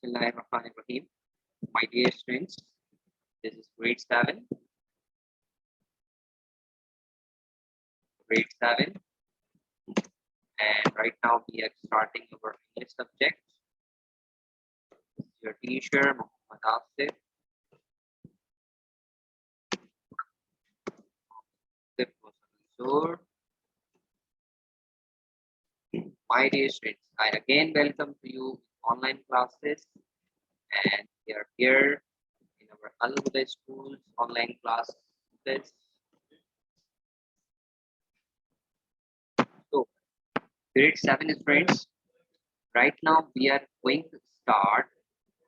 Bismillahirrahmanirrahim. My dear students, this is grade 7. And right now we are starting our English subject. Your teacher, Muhammad Asif. My dear students, I again welcome to you online classes, and we are here in our Al Huda School's online classes. So, grade 7 friends, right now we are going to start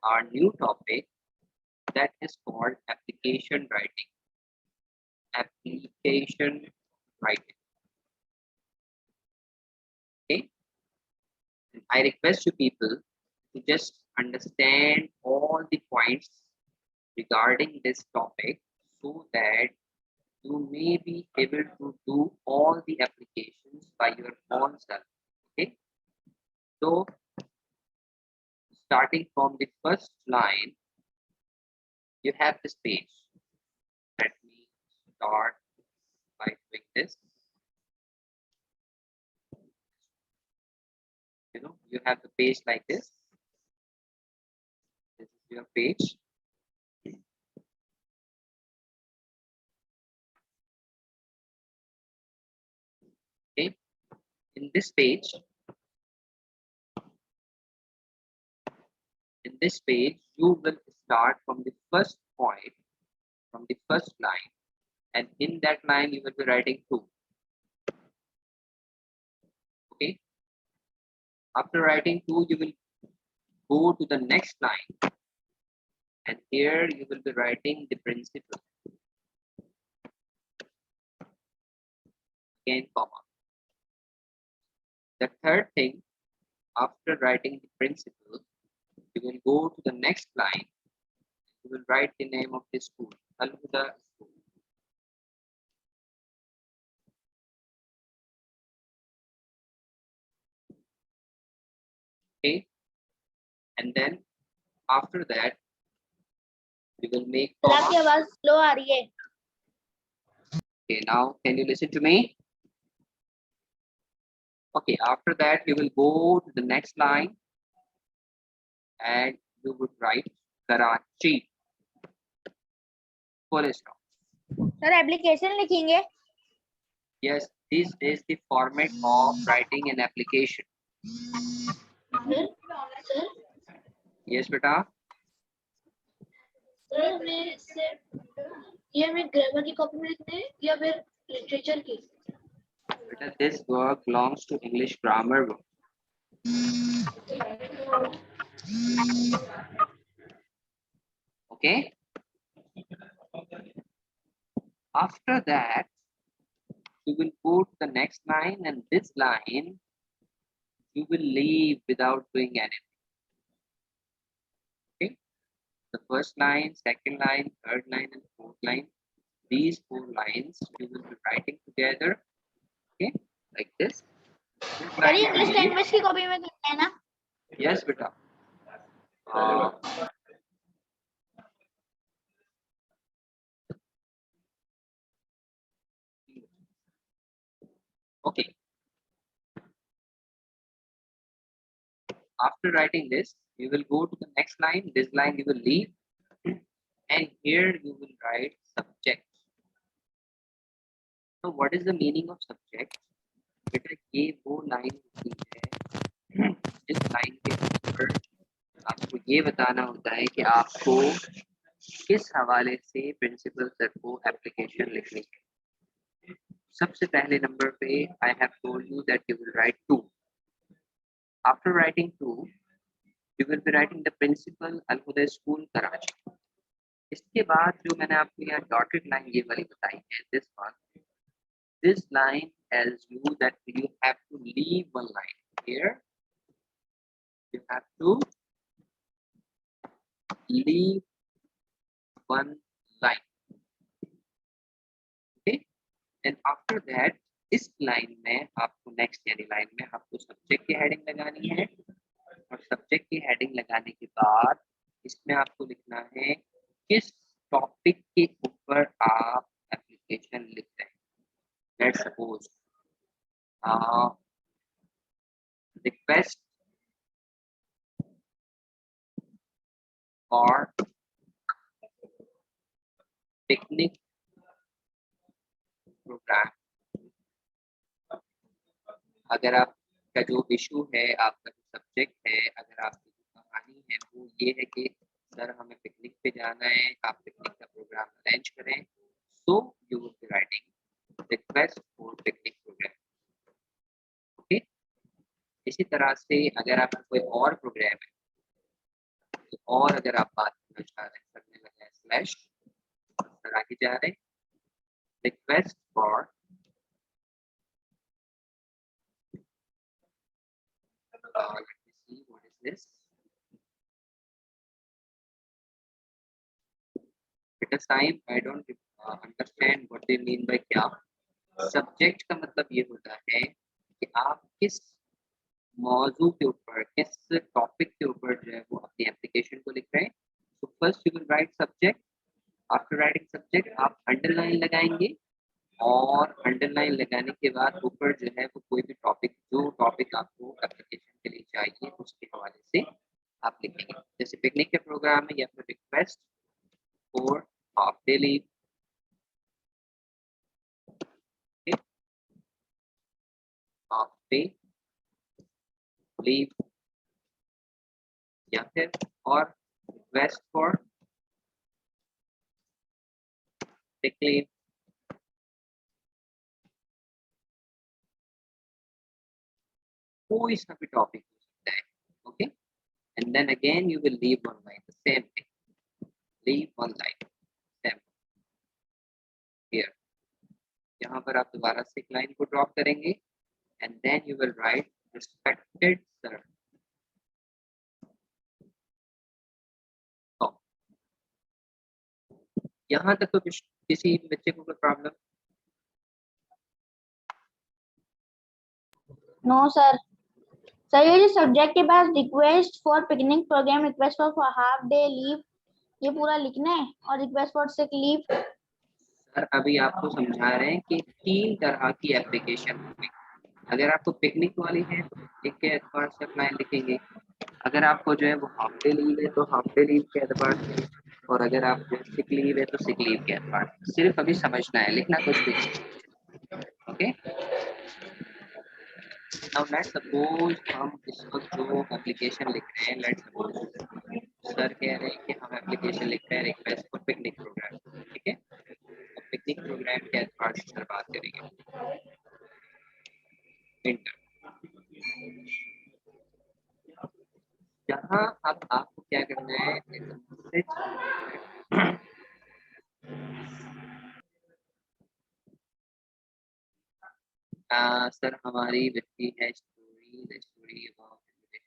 our new topic that is called application writing. Application writing. Okay. And I request you people to just understand all the points regarding this topic so that you may be able to do all the applications by your own self. Okay. So starting from the first line, you have this page. Let me start by doing this. You have the page like this. This is your page. Okay. In this page, you will start from the first point, from the first line, and in that line you will be writing 2. Okay. After writing 2, you will go to the next line, and here you will be writing the principle. Again, comma. The third thing, after writing the principle, you will go to the next line. You will write the name of the school, Al Huda School. Okay. And then after that, you will make comma. Okay, now can you listen to me? Okay, after that you will go to the next line and you would write Karachi. Full stop. Sir, application लिखेंगे? Yes, this is the format of writing an application. Sir? Yes, beta. Sir, ये हमें grammar की copy में लिखने हैं या फिर literature की? Beta, this work belongs to English grammar book. Okay. After that, you will go to the next line, and this line you will leave without doing anything. Okay. The first line, second line, third line, and fourth line. These 4 lines you will be writing together. Okay, like this. Sir English language की copy में करना है ना? Yes, beta. Okay. After writing this, you will go to the next line. This line you will leave, and here you will write subject. So, what is the meaning of subject? बेटा ये वो line होती है जिस line के ऊपर आपको ये बताना होता है कि आपको किस हवाले से प्रिंसिपल सर को एप्लीकेशन लिखनी है. सबसे पहले नंबर पे I have told you that you will write 2. After writing 2, you will be writing the principal Al Huda School Karachi. इसके बाद जो मैंने आपको यहाँ डॉटेड लाइन ये वाली बताई है, this line tells you that you have to leave one line. Here you have to leave one line. Okay, and after that इस लाइन में आपको नेक्स्ट यानी लाइन में आपको सब्जेक्ट की हेडिंग लगानी है, और सब्जेक्ट की हेडिंग लगाने के बाद इसमें आपको लिखना है किस टॉपिक के ऊपर आप एप्लीकेशन लिख रहे हैं। लेट्स सपोज रिक्वेस्ट और पिकनिक प्रोग्राम। अगर आपका जो इशू है, आपका जो सब्जेक्ट है, अगर आपकी जो कहानी है वो ये है कि सर हमें पिकनिक पे जाना है, आप पिकनिक का प्रोग्राम अरेंज करें, so you will be writing request for picnic programme. Okay, इसी तरह से अगर आपका कोई और प्रोग्राम है तो और अगर आप बात करना चाह रहे हैं, करने लगे हैं स्लैश, सर आगे जा रहे हैं request for let me see what is this at a time I don't understand what they mean by क्या। सब्जेक्ट का मतलब ये होता है कि आप किस मौजू के ऊपर, किस टॉपिक के ऊपर जो है वो अपनी एप्लीकेशन को लिख रहे हैं। तो first you will right subject, after writing subject आप अंडरलाइन लगाएंगे और अंडरलाइन लगाने के बाद ऊपर जो है वो कोई भी टॉपिक, जो टॉपिक आपको एप्लीकेशन के लिए चाहिए उसके हवाले से आप लिखेंगे। जैसे पिकनिक के प्रोग्राम में या फिर request for half day leave, half day leave, या फिर और रिक्वेस्ट फॉर sick leave, कोई सा भी टॉपिक हो सकता है। Okay, and then again you will leave one line, the same thing, leave one line same here. यहाँ पर आप दोबारा से एक लाइन को ड्रॉप करेंगे and then you will write respected sir. यहाँ तक तो किसी बच्चे को कोई प्रॉब्लम? No sir. सर ये जो सब्जेक्ट के पास request for picnic programme, request for half day leave, ये पूरा लिखना है, और request for sick leave. Sir अभी आपको समझा रहे हैं कि 3 तरह की एप्लीकेशन होगी। अगर आपको पिकनिक वाली है तो पिकनिक के एतबार से लाइन लिखेंगे, अगर आपको जो है वो हाफ डे लीव है तो हाफ डे लीव के एतबार से, और अगर आप जो सिक लीव है तो सिक लीव के एतबार से। सिर्फ अभी समझना है, लिखना कुछ भी नहीं। ओके, नाउ लेट्स सपोज हम इस वक्त जो एप्लीकेशन लिख रहे हैं, लेट्स सपोज सर कह रहे हैं कि हम एप्लीकेशन लिख रहे हैं रिक्वेस्ट फॉर पिकनिक प्रोग्राम। ठीक है, और पिकनिक प्रोग्राम के एतबार से सर बात करेंगे। इंटर, यहाँ अब आपको क्या करना है, सर हमारी लिखी है स्टोरी अबाउट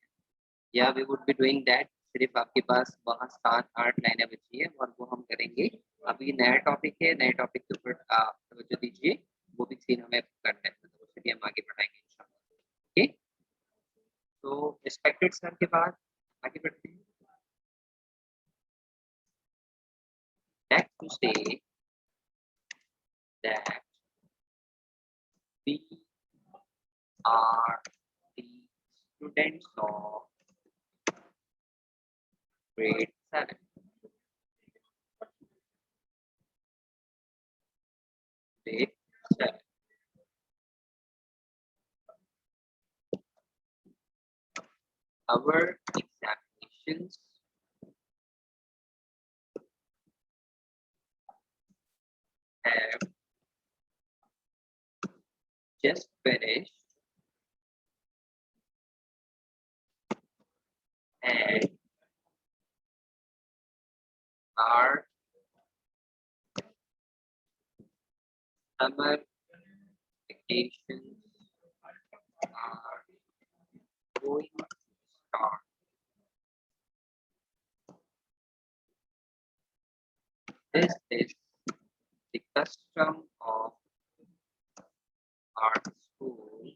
या we would be doing that. सिर्फ आपके पास वहाँ 7-8 लाइनें बची है और वो हम करेंगे। अभी नया टॉपिक है, नए टॉपिक के ऊपर आप तवज्जो दीजिए, वो भी सीन हमें करना है, तो उससे भी हम आगे बढ़ाएंगे इंशाल्लाह। ओके, तो रिस्पेक्टेड सर के बाद आगे बढ़ते हैं। That to say that we are the students of grade 7. Grade 7. Our examinations have just finished and our summer vacations are going to start. This is the custom of our school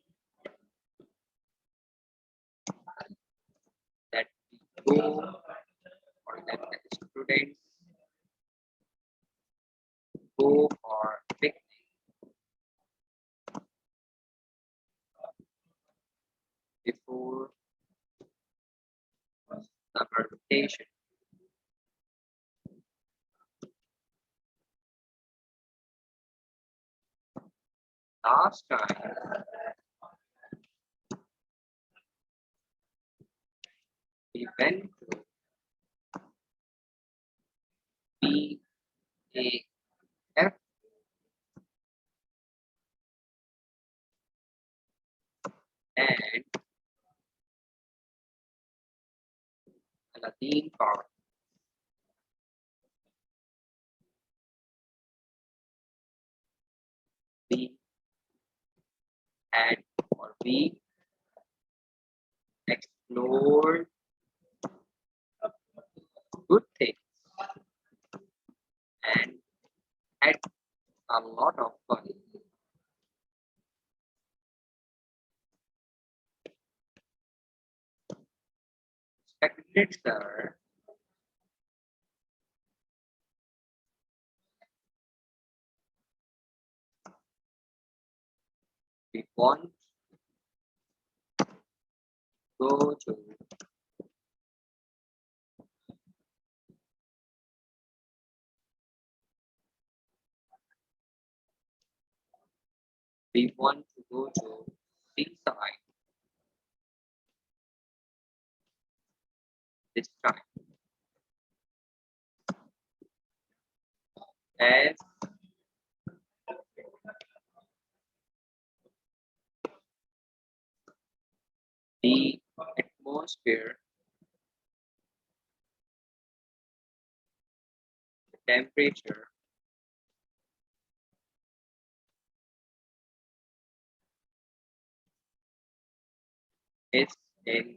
that we go, or that the students go for picnic before summer vacation. Last time we went to PAF and Aladdin Park. We had or we explored good things and had a lot of fun. Respected sir, we want to go to seaside this time as the atmosphere, the temperature is in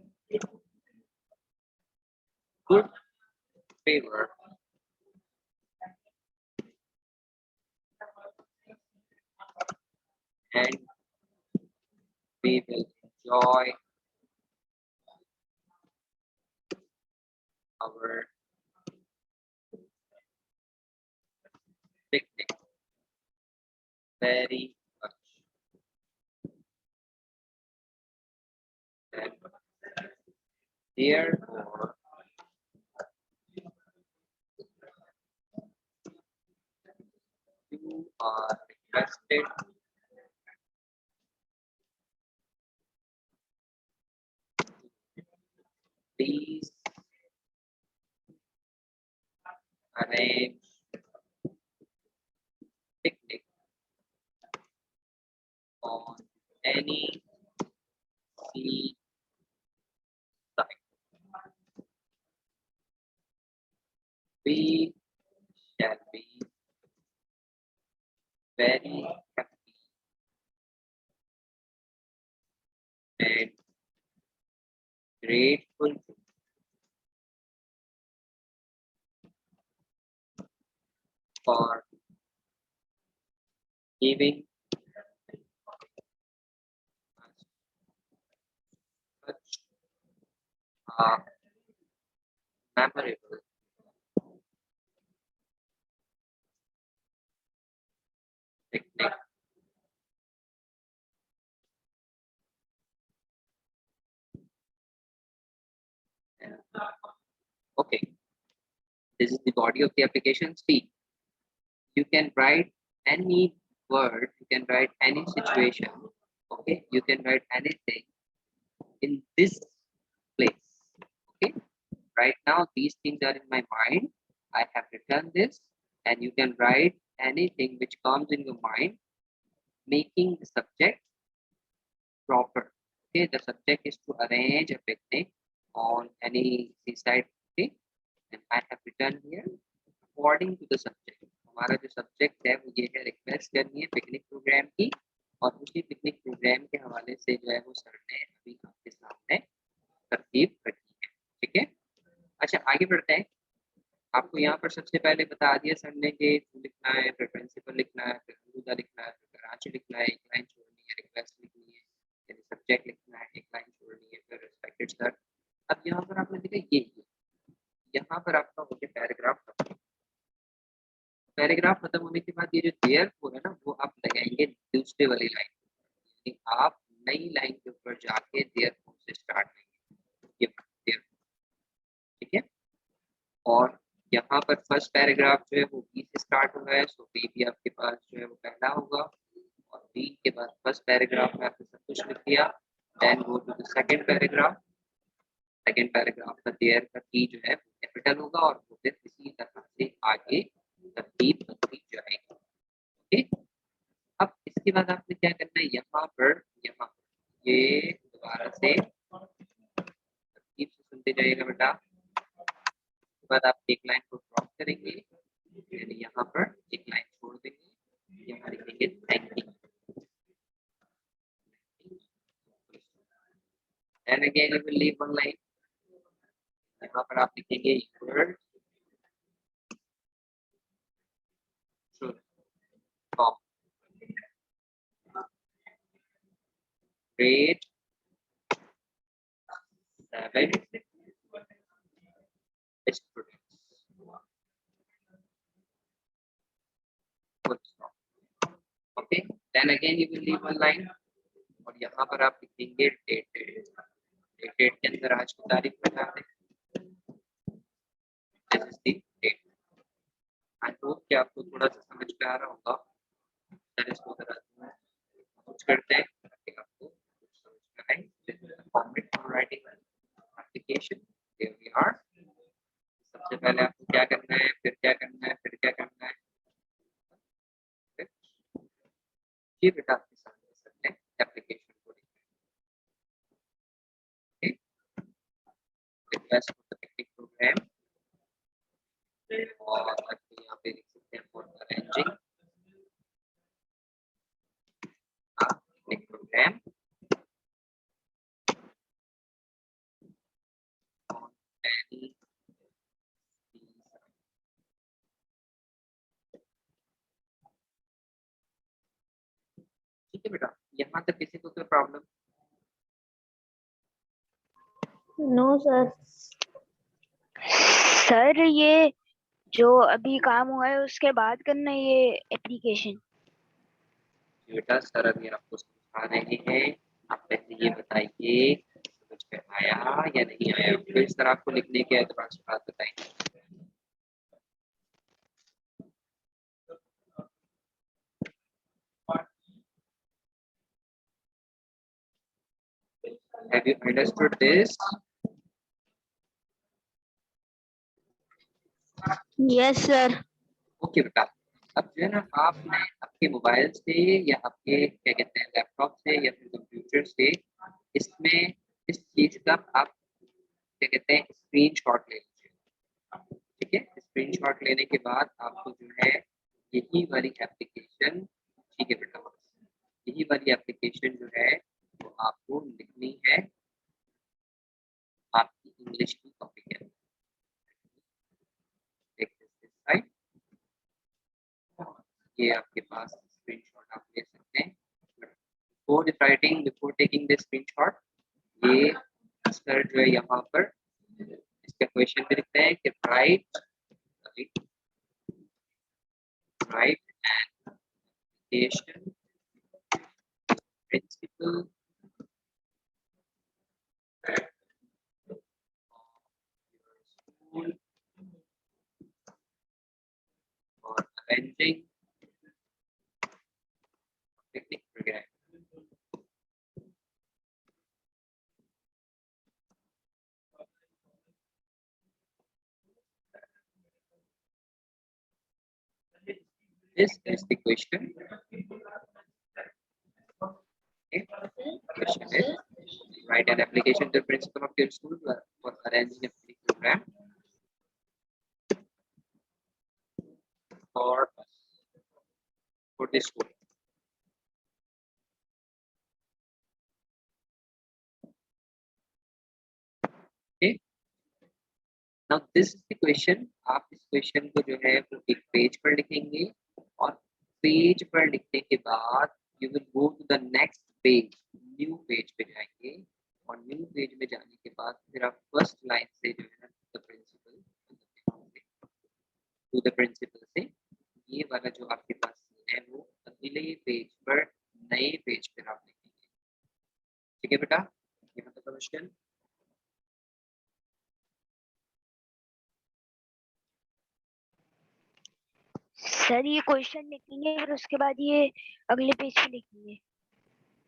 good favor and we will enjoy our picnic very much. And therefore, you are requested please arrange picnic on any sea site. We shall be very happy and grateful for giving us such a memorable picnic. And, okay, this is the body of the application. See, you can write any word, you can write any situation, okay, you can write anything in this place. Okay, right now these things are in my mind. I have written this, and you can write anything which comes in your mind, making the subject proper. Okay, the subject is to arrange a picnic on any seaside. Okay, and I have written here according to the subject. हमारा जो subject है वो ये है, request करनी है picnic programme की, और उसी पिकनिक प्रोग्राम के हवाले से जो है वो सर ने अभी आपके सामने तरतीब रखी है। ठीक है, अच्छा आगे बढ़ते हैं। आपको यहाँ पर सबसे पहले बता दिया सर ने कि लिखना है, फिर प्रिंसिपल लिखना है, फिर अमरूदा लिखना है, फिर कराची लिखना है, एक लाइन छोड़नी है, रिक्वेस्ट लिखनी है, फिर सब्जेक्ट लिखना है, एक लाइन छोड़नी है, फिर रिस्पेक्टेड सर। अब यहाँ पर आपने देखा ये यहाँ पर आपका हो गया पैराग्राफ खत्म। पैराग्राफ खत्म होने के बाद ये जो देयरफॉर है ना, वो आप लगाएंगे दूसरे वाली लाइन, यानी आप नई लाइन के ऊपर जाके देयरफॉर से स्टार्ट करेंगे, ठीक है। और यहाँ पर फर्स्ट पैराग्राफ जो है वो बी से स्टार्ट हुआ है, सो बी भी आपके पास जो है वो पहला होगा, और बी के बाद फर्स्ट पैराग्राफ में आपने सब कुछ लिख दिया। Then go to the second paragraph. Second paragraph का देयर का की जो है कैपिटल होगा, और वो फिर इसी तरह से आगे तरतीब बनती जाएगी, ठीक। अब इसके बाद आपने क्या करना है, यहाँ ये दोबारा से तरतीब से सुनते जाइएगा बेटा। उसके बाद आप एक लाइन को ड्रॉप करेंगे, यानी यहाँ पर एक लाइन छोड़ देंगे, यहाँ लिखेंगे thank you. Then again you will leave one line, यहाँ पर आप लिखेंगे your truth from grade 7 students. Okay, then again you will leave one line, और यहाँ पर आप लिखेंगे dated के अंदर आज की तारीख बता दें। This is the date. I hope कि आपको थोड़ा सा समझ में आ रहा होगा। सर इसको जरा कुछ करते हैं ताकि आपको कुछ समझ में आए। This is the format for writing application. Here we are. सबसे पहले आपको क्या करना है, फिर क्या करना है, फिर क्या करना है। ये बेटा आपके सामने सबने एप्लीकेशन को लिखा है। Request for the picnic programme, और आपको यहाँ पे लिख सकते हैं for arranging picnic programme on any ठीक है बेटा, यहाँ तक किसी को कोई प्रॉब्लम? No sir. सर ये जो अभी काम हुआ है उसके बाद करना है ये एप्लीकेशन? बेटा सर अभी आपको समझा रहे हैं, आप पहले ये बताइए समझ में आया या नहीं आया, फिर सर आपको लिखने के एतबार से बात बताएंगे। Have you understood this? Yes sir. Okay बेटा, अब जो है ना आपने आपके मोबाइल से या आपके क्या कहते हैं लैपटॉप से या फिर कंप्यूटर से इसमें इस चीज का आप क्या कहते हैं स्क्रीनशॉट ले लीजिए, ठीक है। स्क्रीनशॉट लेने के बाद आपको जो है यही वाली एप्लीकेशन, ठीक है बेटा, यही वाली एप्लीकेशन जो है वो आपको लिखनी है आपकी इंग्लिश की कॉपी के अंदर। ये आपके पास स्क्रीनशॉट आप ले सकते हैं, before writing, before taking the screenshot, ये सर जो है यहाँ पर इसका क्वेश्चन भी लिखते हैं कि write an application principal school for arranging picnic program. This is the question. Okay. Question is, write an application to the principal of your school for arranging a picnic program for this school. Okay. Now this is the question. आप इस question को जो है वो एक page पर लिखेंगे, और पेज पर लिखने के बाद you will go to the next page, new page पे जाएंगे, और न्यू पेज में जाने के बाद फिर आप फर्स्ट लाइन से जो है ना द प्रिंसिपल सर ये क्वेश्चन लिखेंगे फिर उसके बाद ये अगले पेज पे लिखेंगे।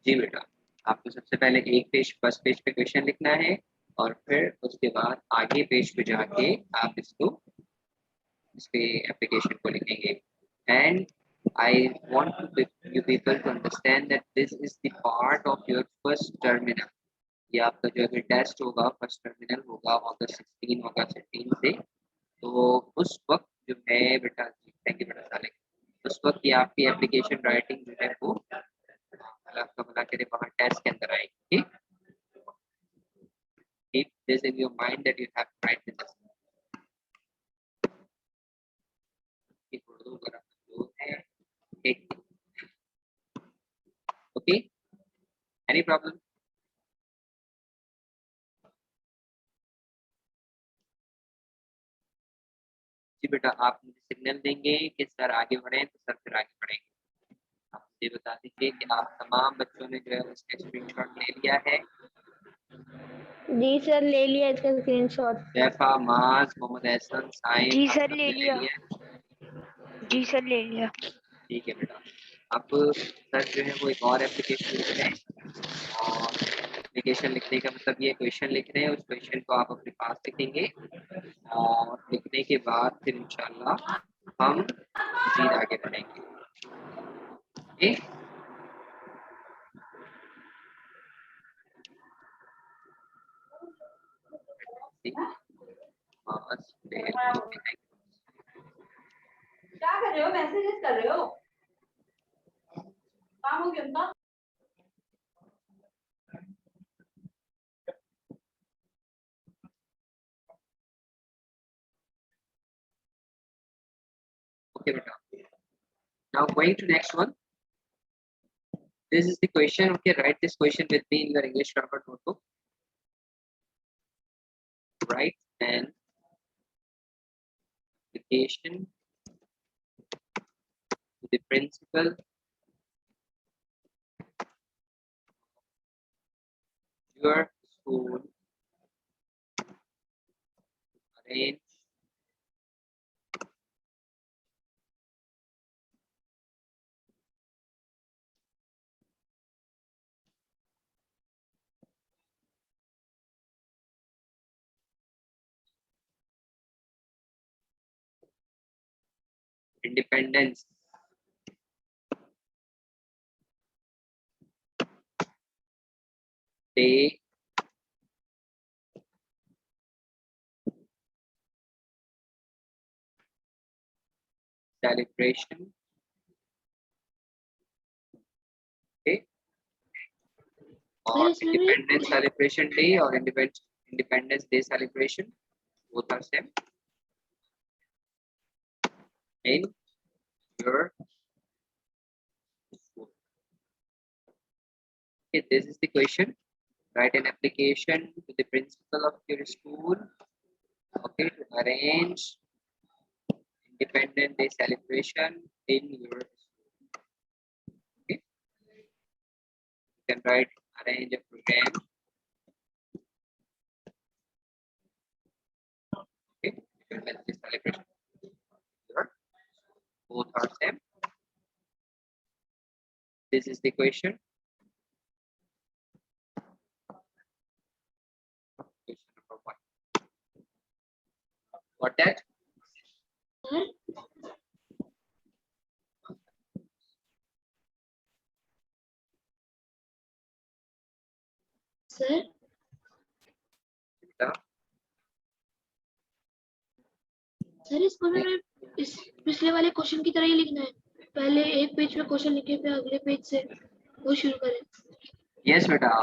जी बेटा, आपको सबसे पहले एक पेज फर्स्ट पेज पे क्वेश्चन लिखना है और फिर उसके बाद आगे पेज पे जाके आप इसको इस पे एप्लीकेशन को लिखेंगे। And I want you people to understand that this is the part of your first terminal। ये आपका जो अभी टेस्ट होगा फर्स्ट टर्मिनल होगा अगस्त 16 होगा 16 से, तो उस वक्त जो है बेटा, थैंक यू बेटा साले, उस वक्त ये आपकी एप्लीकेशन राइटिंग जो है वो अल्लाह आपका भला करे वहाँ टेस्ट के अंदर आएगी। Keep this in your mind that you have to write this। Urdu का जो है एक, ओके, एनी प्रॉब्लम? जी बेटा, आप मुझे सिग्नल देंगे कि सर आगे बढ़े तो सर फिर आगे बढ़ेंगे। आप मुझे बता दीजिए कि आप तमाम बच्चों ने जो है उसका स्क्रीनशॉट ले लिया है। जी सर ले लिया इसका स्क्रीनशॉट। जैफा, माज, मोहम्मद एहसन, साइम, जी आप सर सबने ले लिया। जी सर ले लिया। ठीक है बेटा। अब सर जो है वो एक और एप्लीकेशन लिख रहे हैं और एप्लीकेशन लिखने का मतलब ये क्वेश्चन लिख रहे हैं, उस क्वेश्चन को आप अपने पास लिखेंगे और लिखने के बाद फिर इंशाल्लाह हम मजीद आगे बढ़ेंगे। ओके, क्या कर रहे हो? मैसेजेस कर रहे हो? काम हो गया उनका? okay beta, now going to next one. This is the question. Okay, write this question with me in your English grammar notebook. Write an application to the principal your school arrange Independence Day celebration. Okay, or इसमें भी Independence Celebration Day or Independence Day celebration, both are same in your school. Okay, this is the question. Write an application to the principal of your school, okay, to arrange Independence Day celebration in your school. Okay, you can write arrange a program. Okay, Independence Day celebration. Here, both are same. This is the question. Question number 1. Got that? Sir बेटा, sir इसको भी मैं इस पिछले वाले question की तरह ही लिखना है, पहले एक पेज पे क्वेश्चन लिखे फिर अगले पेज से वो शुरू करें। Yes, beta.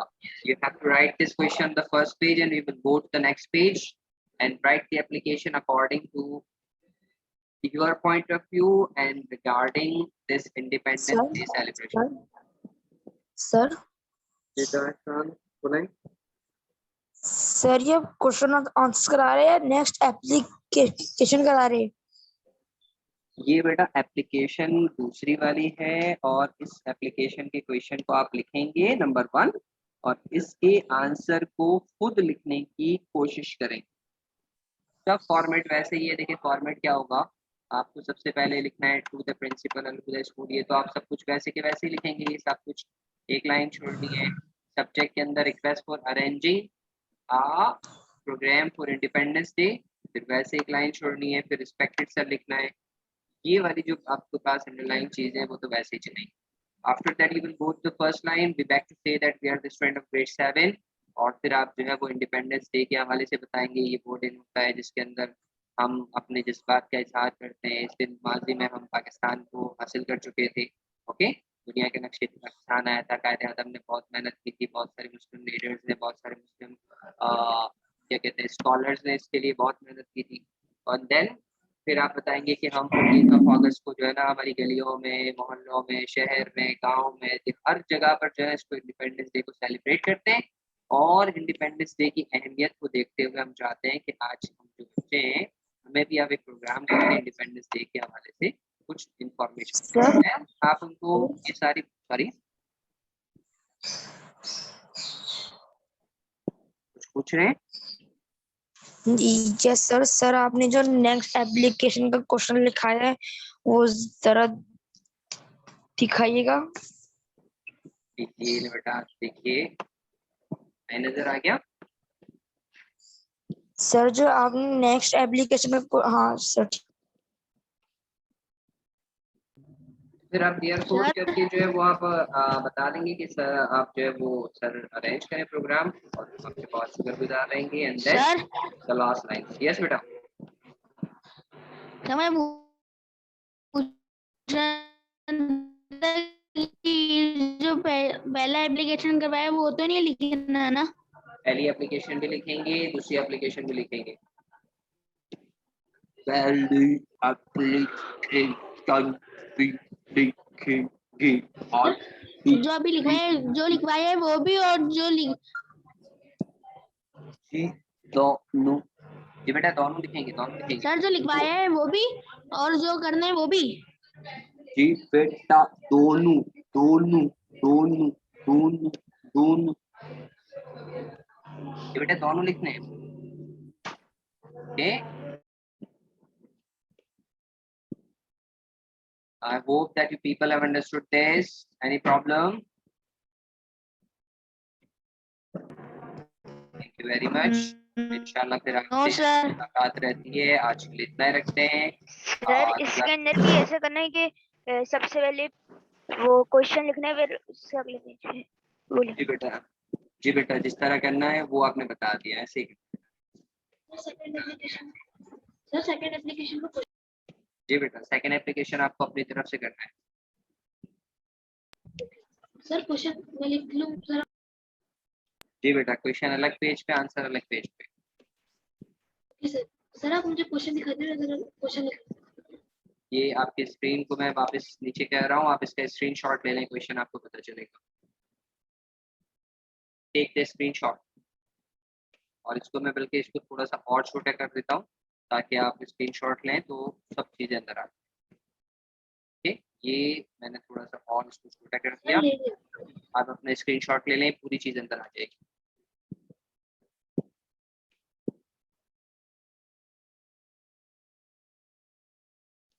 You have to write this question on the first page, and we will go to the next page and write the application according to your point of view and regarding this Independence Day celebration. Sir sir ये question answer करा रहे हैं, next application करा रहे हैं। ये बेटा application दूसरी वाली है और इस एप्लीकेशन के क्वेश्चन को आप लिखेंगे नंबर 1 और इसके आंसर को खुद लिखने की कोशिश करें। सब फॉर्मेट वैसे ही है, देखिए फॉर्मेट क्या होगा, आपको सबसे पहले लिखना है to the principal and to the school. ये तो आप सब कुछ वैसे के वैसे ही लिखेंगे, ये सब कुछ एक लाइन छोड़नी है। सब्जेक्ट के अंदर request for arranging a programme for independence day, फिर वैसे एक लाइन छोड़नी है, फिर रिस्पेक्टेड सर लिखना है। ये वाली जो आपके पास अंडरलाइन चीजें हैं वो तो वैसे ही चलेंगी। After that you will go to the first line, be back to say that we are the student of grade 7, और फिर आप जो है वो इंडिपेंडेंस डे के हवाले से बताएंगे। ये वो दिन होता है जिसके अंदर हम अपने जज्बात का इजहार करते हैं। इस दिन माजी में हम पाकिस्तान को हासिल कर चुके थे। ओके, दुनिया के नक्शे पर पाकिस्तान आया था, कायदे आज़म ने बहुत मेहनत की थी, बहुत सारे मुस्लिम लीडर्स ने, बहुत सारे मुस्लिम क्या कहते हैं स्कॉलर्स ने इसके लिए बहुत मेहनत की थी। और देन फिर आप बताएंगे कि हम 14 अगस्त को जो है ना हमारी गलियों में, मोहल्लों में, शहर में, गांव में, हर जगह पर जो है इसको इंडिपेंडेंस डे को सेलिब्रेट करते हैं। और इंडिपेंडेंस डे की अहमियत को देखते हुए हम चाहते हैं कि आज हम जो बच्चे हैं हमें भी आप एक प्रोग्राम करके इंडिपेंडेंस डे के हवाले से कुछ इंफॉर्मेशन है, आप उनको ये सारी कुछ पूछ रहे हैं। Yes sir. सर आपने जो नेक्स्ट एप्लीकेशन का क्वेश्चन लिखाया है वो जरा दिखाइएगा। देखिए बेटा, देखिए नजर आ गया सर जो आपने नेक्स्ट एप्लीकेशन का, हाँ सर। फिर आप डियर कोड करके जो है वो आप बता देंगे कि सर आप जो है वो सर अरेंज करें प्रोग्राम, और हम आपके बहुत शुक्रगुजार रहेंगे। And then the last line. Yes बेटा, मैं पूछ रहा था कि जो पहला एप्लीकेशन करवाया वो तो नहीं लिखना ना? पहली एप्लीकेशन भी लिखेंगे, दूसरी एप्लीकेशन भी लिखेंगे। पहली एप्लीकेशन भी लिखेंगे और जो अभी लिखवाया, जो लिखवाया है वो भी, और जो दोनों। जी बेटा, दोनों लिखेंगे, दोनों लिखेंगे। सर जो लिखवाया है वो भी, और जो करना है वो भी। जी बेटा, दोनों दोनों दोनों दोनों दोनों। ये बेटा दोनों लिखने हैं। Okay, I hope that you people have understood this. Any problem? Thank you very much. इंशाल्लाह फिर आपसे मुलाकात रहती है। आज के लिए इतना ही रखते हैं। सर इसके अंदर भी ऐसा करना है कि सबसे पहले वो क्वेश्चन लिखना है, फिर उससे अगले पेज पे बोलिए। जी बेटा, जिस तरह करना है वो आपने बता दिया, ऐसे ही। सेकंड एप्लीकेशन को जी बेटा, सेकंड एप्लीकेशन आपको अपनी तरफ से करना है। सर क्वेश्चन मैं लिख लूं सर? जी बेटा, क्वेश्चन अलग पेज पे, आंसर अलग पेज पे। सर आप मुझे क्वेश्चन दिखा दीजिए, जरा क्वेश्चन लिख। ये आपकी स्क्रीन को मैं वापस नीचे कह रहा हूँ, आप इसका स्क्रीनशॉट ले लें, क्वेश्चन आपको पता चलेगा। Take the screenshot. और इसको मैं बल्कि इसको थोड़ा सा और छोटा कर देता हूँ ताकि आप स्क्रीनशॉट लें तो सब चीजें अंदर आ जाए। ये मैंने थोड़ा सा और इसको छोटा कर दिया। आप अपना स्क्रीनशॉट ले लें, पूरी चीज अंदर आ जाएगी।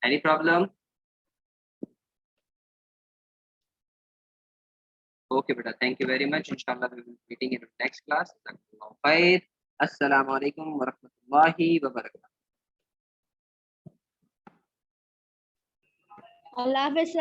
Any problem? ओके बेटा, थैंक यू वेरी मच। इंशाल्लाह we will be meeting in next class. खैर, अस्सलाम वालेकुम व रहमतुल्लाहि व बरकातहू। अल्लाह हाफ़िज़ सर।